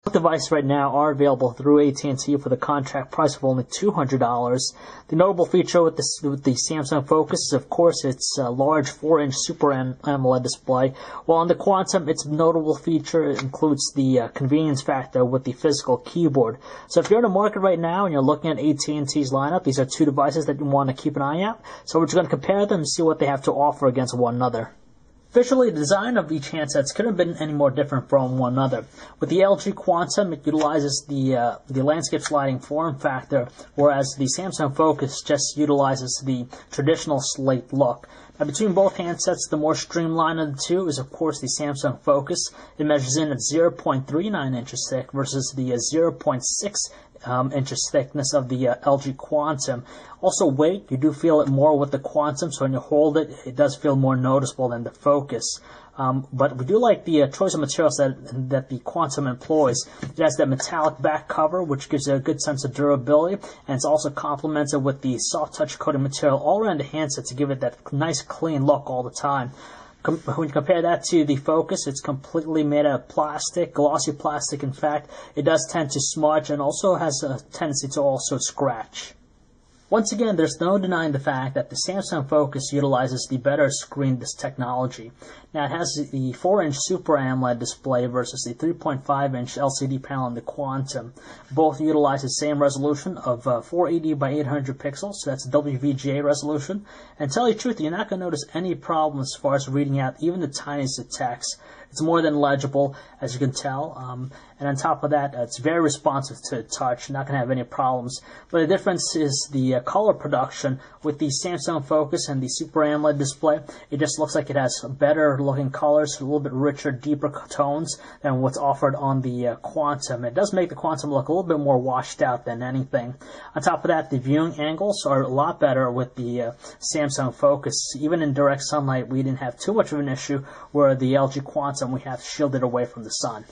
Both devices right now are available through AT&T for the contract price of only $200. The notable feature with the Samsung Focus is, of course, its large 4-inch Super AMOLED display. While on the Quantum, its notable feature includes the convenience factor with the physical keyboard. So if you're in the market right now and you're looking at AT&T's lineup, these are two devices that you want to keep an eye out. So we're just going to compare them and see what they have to offer against one another. Visually, the design of each handset couldn't have been any more different from one another. With the LG Quantum, it utilizes the landscape sliding form factor, whereas the Samsung Focus just utilizes the traditional slate look. Now, between both handsets, the more streamlined of the two is, of course, the Samsung Focus. It measures in at 0.39 inches thick versus the 0.6 inches thickness of the LG Quantum. Also, weight, you do feel it more with the Quantum, so when you hold it, it does feel more noticeable than the Focus. But we do like the choice of materials that the Quantum employs. It has that metallic back cover, which gives it a good sense of durability, and it's also complemented with the soft touch coating material all around the handset to give it that nice clean look all the time. When you compare that to the Focus, it's completely made out of plastic, glossy plastic. In fact, it does tend to smudge and also has a tendency to also scratch. Once again, there's no denying the fact that the Samsung Focus utilizes the better screen technology. Now, it has the 4-inch Super AMOLED display versus the 3.5-inch LCD panel in the Quantum. Both utilize the same resolution of 480 by 800 pixels, so that's WVGA resolution. And to tell you the truth, you're not going to notice any problem as far as reading out even the tiniest of text. It's more than legible, as you can tell. And on top of that, it's very responsive to touch. Not going to have any problems. But the difference is the color production with the Samsung Focus and the Super AMOLED display. It just looks like it has better looking colors, a little bit richer, deeper tones than what's offered on the Quantum. It does make the Quantum look a little bit more washed out than anything. On top of that, the viewing angles are a lot better with the Samsung Focus. Even in direct sunlight, we didn't have too much of an issue, where the LG Quantum, we have shielded away from the sun.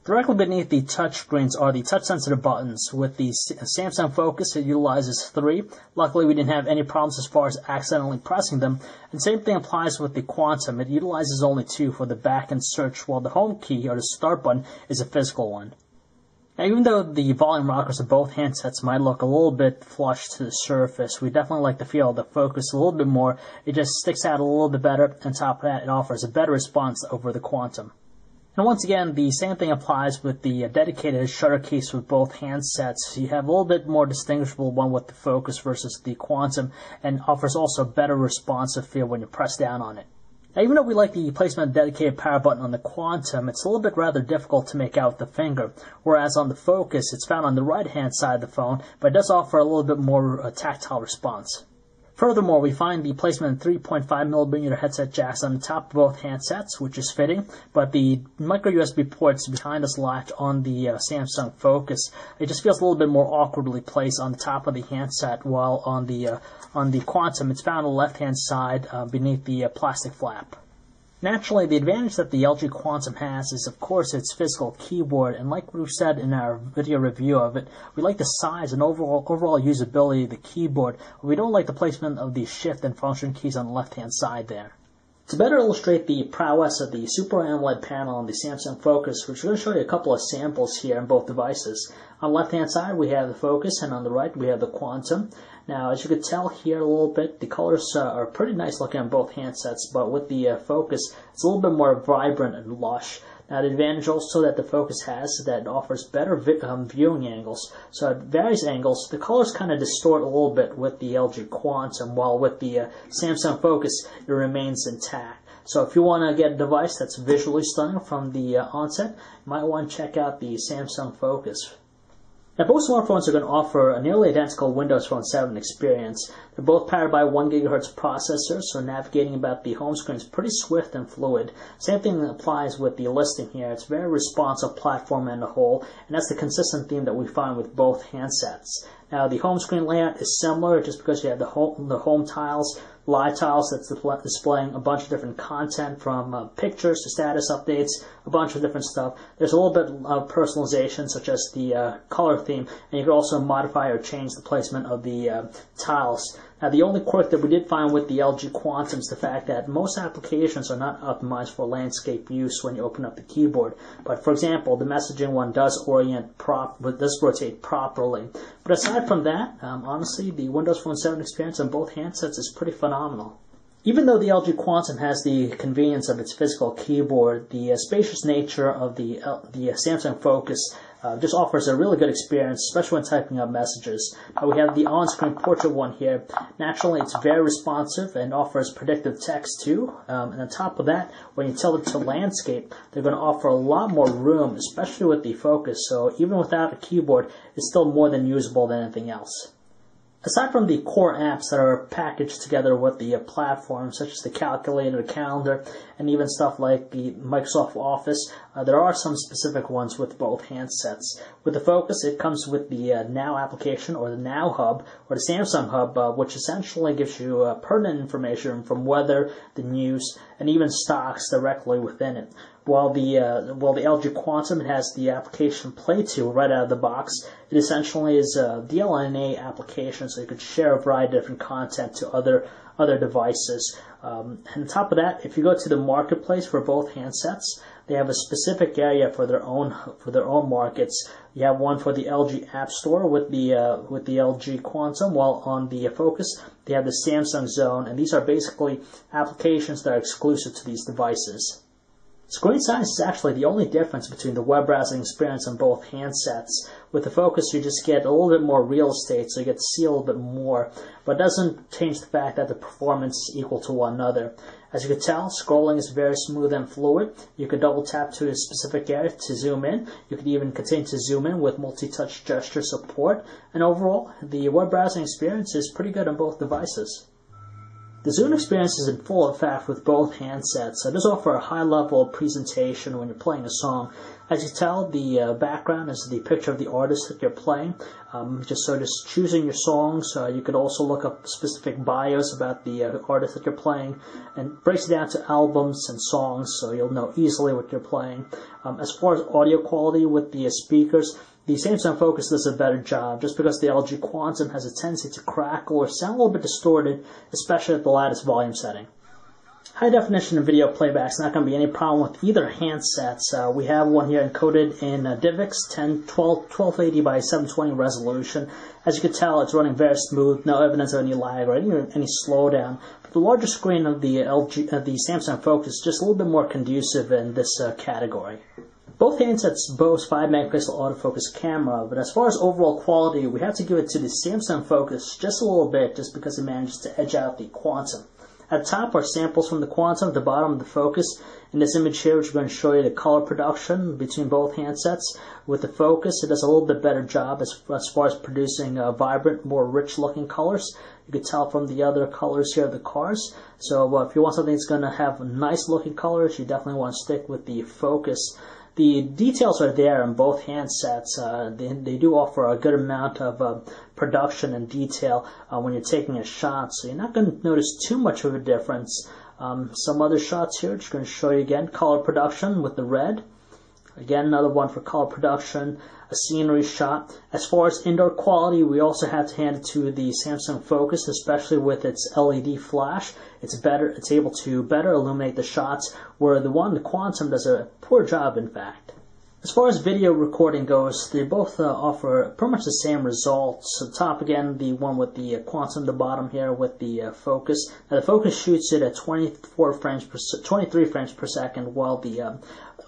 Directly beneath the touch screens are the touch-sensitive buttons. With the Samsung Focus, it utilizes 3. Luckily, we didn't have any problems as far as accidentally pressing them. And same thing applies with the Quantum. It utilizes only 2 for the back and search, while the home key, or the start button, is a physical one. Now, even though the volume rockers of both handsets might look a little bit flush to the surface, we definitely like to feel the Focus a little bit more. It just sticks out a little bit better. On top of that, it offers a better response over the Quantum. And once again, the same thing applies with the dedicated shutter case with both handsets. You have a little bit more distinguishable one with the Focus versus the Quantum, and offers also a better responsive feel when you press down on it. Now, even though we like the placement of the dedicated power button on the Quantum, it's a little bit rather difficult to make out with the finger, whereas on the Focus, it's found on the right-hand side of the phone, but it does offer a little bit more tactile response. Furthermore, we find the placement of 3.5mm headset jacks on the top of both handsets, which is fitting, but the micro USB ports behind this latch on the Samsung Focus, it just feels a little bit more awkwardly placed on the top of the handset, while on the Quantum, it's found on the left-hand side beneath the plastic flap. Naturally, the advantage that the LG Quantum has is, of course, its physical keyboard, and like we said in our video review of it, we like the size and overall usability of the keyboard. We don't like the placement of the shift and function keys on the left-hand side there. To better illustrate the prowess of the Super AMOLED panel on the Samsung Focus, we're going to show you a couple of samples here on both devices. On the left-hand side, we have the Focus, and on the right, we have the Quantum. Now, as you can tell here a little bit, the colors are pretty nice looking on both handsets, but with the Focus, it's a little bit more vibrant and lush. Now, the advantage also that the Focus has is that it offers better viewing angles. So at various angles, the colors kind of distort a little bit with the LG Quantum, while with the Samsung Focus, it remains intact. So if you want to get a device that's visually stunning from the onset, you might want to check out the Samsung Focus. Now, both smartphones are going to offer a nearly identical Windows Phone 7 experience. They're both powered by 1 GHz processors, so navigating about the home screen is pretty swift and fluid. Same thing applies with the listing here. It's a very responsive platform in the whole, and that's the consistent theme that we find with both handsets. Now, the home screen layout is similar just because you have the home tiles, live tiles that's displaying a bunch of different content from pictures to status updates, a bunch of different stuff. There's a little bit of personalization, such as the color theme, and you can also modify or change the placement of the tiles Now, the only quirk that we did find with the LG Quantum is the fact that most applications are not optimized for landscape use when you open up the keyboard. But for example, the messaging one does rotate properly. But aside from that, honestly, the Windows Phone 7 experience on both handsets is pretty phenomenal. Even though the LG Quantum has the convenience of its physical keyboard, the spacious nature of the Samsung Focus just offers a really good experience, especially when typing up messages. We have the on-screen portrait one here. Naturally, it's very responsive and offers predictive text too. And on top of that, when you tell it to landscape, they're going to offer a lot more room, especially with the Focus. So even without a keyboard, it's still more than usable than anything else. Aside from the core apps that are packaged together with the platform, such as the calculator, the calendar, and even stuff like the Microsoft Office, there are some specific ones with both handsets. With the Focus, it comes with the Now application, or the Now Hub, or the Samsung Hub, which essentially gives you pertinent information from weather, the news, and even stocks directly within it. While the LG Quantum, it has the application Play To right out of the box. It essentially is a DLNA application, so you could share a variety of different content to other devices. And on top of that, if you go to the marketplace for both handsets, they have a specific area for their own markets. You have one for the LG App Store with the LG Quantum, while on the Focus they have the Samsung Zone, and these are basically applications that are exclusive to these devices. Screen size is actually the only difference between the web browsing experience on both handsets. With the Focus, you just get a little bit more real estate, so you get to see a little bit more, but it doesn't change the fact that the performance is equal to one another. As you can tell, scrolling is very smooth and fluid. You can double tap to a specific area to zoom in. You can even continue to zoom in with multi-touch gesture support, and overall, the web browsing experience is pretty good on both devices. The Zoom experience is in full effect with both handsets. It does offer a high level of presentation when you're playing a song. As you tell, the background is the picture of the artist that you're playing. Just choosing your songs. You could also look up specific bios about the artist that you're playing, and breaks it down to albums and songs, so you'll know easily what you're playing. As far as audio quality with the speakers, the Samsung Focus does a better job, just because the LG Quantum has a tendency to crackle or sound a little bit distorted, especially at the loudest volume setting. High definition video playback is not going to be any problem with either handsets. We have one here encoded in DivX 1280 by 720 resolution. As you can tell, it's running very smooth, no evidence of any lag or any slowdown. But the larger screen of the Samsung Focus is just a little bit more conducive in this category. Both handsets boast 5-megapixel autofocus camera, but as far as overall quality, we have to give it to the Samsung Focus just a little bit, just because it manages to edge out the Quantum. At the top are samples from the Quantum, at the bottom the Focus. In this image here, which is going to show you the color production between both handsets. With the Focus, it does a little bit better job as far as producing vibrant, more rich-looking colors. You can tell from the other colors here of the cars. So if you want something that's going to have nice-looking colors, you definitely want to stick with the Focus. The details are there in both handsets. They do offer a good amount of production and detail when you're taking a shot, so you're not going to notice too much of a difference. Some other shots here, just going to show you again, color production with the red. Again, another one for color production, a scenery shot. As far as indoor quality, we also have to hand it to the Samsung Focus, especially with its LED flash. It's able to better illuminate the shots, where the Quantum does a poor job, in fact. As far as video recording goes, they both offer pretty much the same results. So top again, the one with the Quantum, the bottom here with the Focus. Now the Focus shoots it at 23 frames per second, while the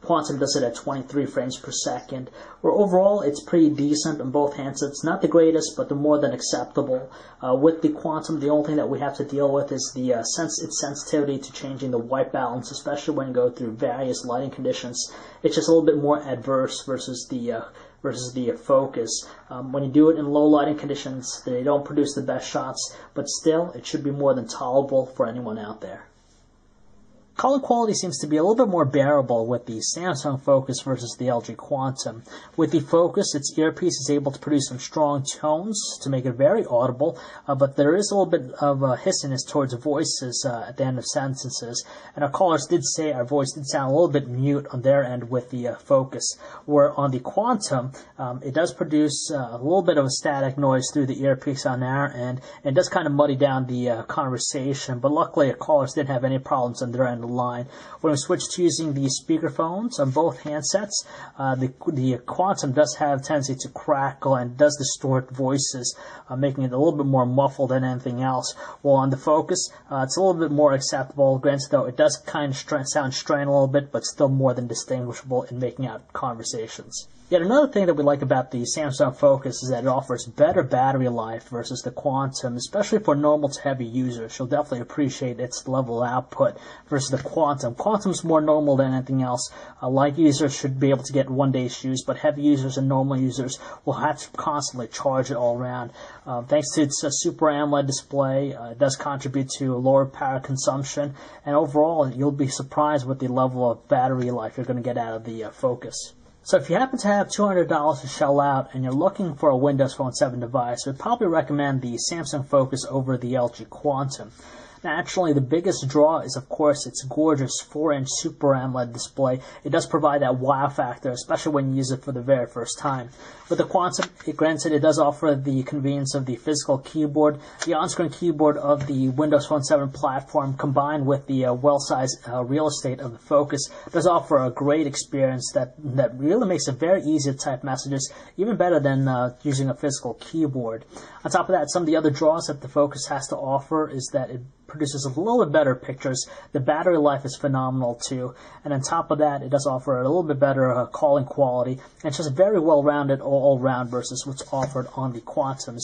Quantum does it at 23 frames per second. Where overall, it's pretty decent on both handsets. Not the greatest, but the more than acceptable. With the Quantum, the only thing that we have to deal with is its sensitivity to changing the white balance, especially when you go through various lighting conditions. It's just a little bit more adverse versus the Focus. When you do it in low lighting conditions, they don't produce the best shots, but still, it should be more than tolerable for anyone out there. Calling quality seems to be a little bit more bearable with the Samsung Focus versus the LG Quantum. With the Focus, its earpiece is able to produce some strong tones to make it very audible, but there is a little bit of hissiness towards voices at the end of sentences. And our callers did say our voice did sound a little bit mute on their end with the Focus, where on the Quantum, it does produce a little bit of a static noise through the earpiece on our end, and it does kind of muddy down the conversation, but luckily our callers didn't have any problems on their end of the line. When we switch to using the speakerphones on both handsets, the Quantum does have a tendency to crackle and does distort voices, making it a little bit more muffled than anything else. While on the Focus, it's a little bit more acceptable. Granted, though, it does kind of sound strained a little bit, but still more than distinguishable in making out conversations. Yet another thing that we like about the Samsung Focus is that it offers better battery life versus the Quantum, especially for normal to heavy users. You'll definitely appreciate its level of output versus the Quantum. Quantum's more normal than anything else. Light users should be able to get one-day's use, but heavy users and normal users will have to constantly charge it all around. Thanks to its Super AMOLED display, it does contribute to lower power consumption, and overall, you'll be surprised with the level of battery life you're going to get out of the Focus. So if you happen to have $200 to shell out and you're looking for a Windows Phone 7 device, I'd probably recommend the Samsung Focus over the LG Quantum. Naturally, the biggest draw is, of course, its gorgeous 4-inch Super AMOLED display. It does provide that wow factor, especially when you use it for the very first time. With the Quantum, granted, it does offer the convenience of the physical keyboard. The on-screen keyboard of the Windows Phone 7 platform, combined with the well-sized real estate of the Focus, does offer a great experience that really makes it very easy to type messages, even better than using a physical keyboard. On top of that, some of the other draws that the Focus has to offer is that it produces a little bit better pictures. The battery life is phenomenal too, and on top of that, it does offer a little bit better calling quality, and it's just very well-rounded all around versus what's offered on the Quantum.